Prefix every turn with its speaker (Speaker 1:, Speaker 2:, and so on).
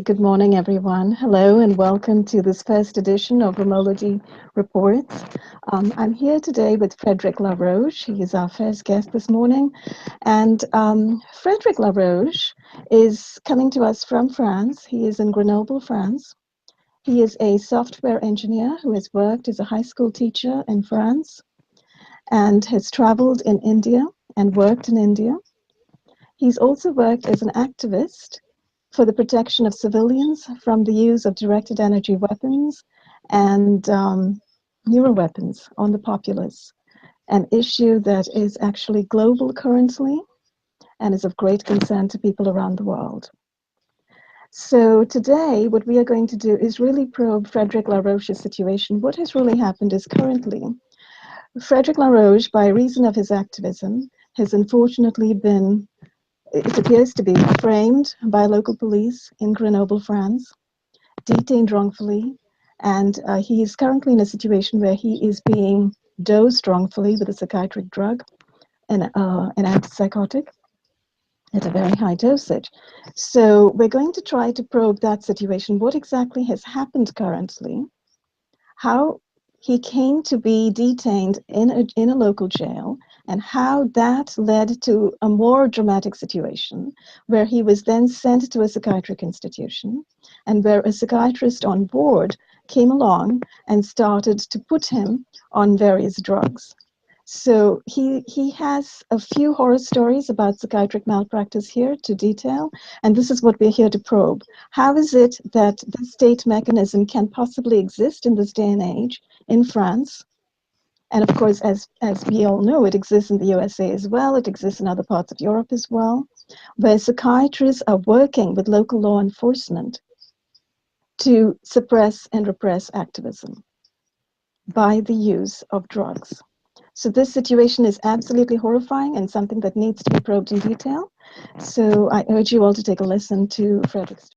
Speaker 1: Good morning, everyone. Hello, and welcome to this first edition of Homology Reports. I'm here today with Frederic Laroche. He is our first guest this morning. And Frederic Laroche is coming to us from France. He is in Grenoble, France. He is a software engineer who has worked as a high school teacher in France and has traveled in India and worked in India. He's also worked as an activist for the protection of civilians from the use of directed energy weapons and neuroweapons on the populace, an issue that is actually global currently and is of great concern to people around the world. So today, what we are going to do is really probe Frederic Laroche's situation. What has really happened is currently, Frederic Laroche, by reason of his activism, has unfortunately been, it appears to be, framed by local police in Grenoble, France, detained wrongfully, and he is currently in a situation where he is being dosed wrongfully with a psychiatric drug, an antipsychotic, at a very high dosage. So we're going to try to probe that situation. What exactly has happened currently? How he came to be detained in a local jail, and how that led to a more dramatic situation where he was then sent to a psychiatric institution, and where a psychiatrist on board came along and started to put him on various drugs. So he has a few horror stories about psychiatric malpractice here to detail, and this is what we're here to probe. How is it that this state mechanism can possibly exist in this day and age in France? And of course, as we all know, it exists in the USA as well. It exists in other parts of Europe as well, where psychiatrists are working with local law enforcement to suppress and repress activism by the use of drugs. So this situation is absolutely horrifying and something that needs to be probed in detail. So I urge you all to take a listen to Frederic's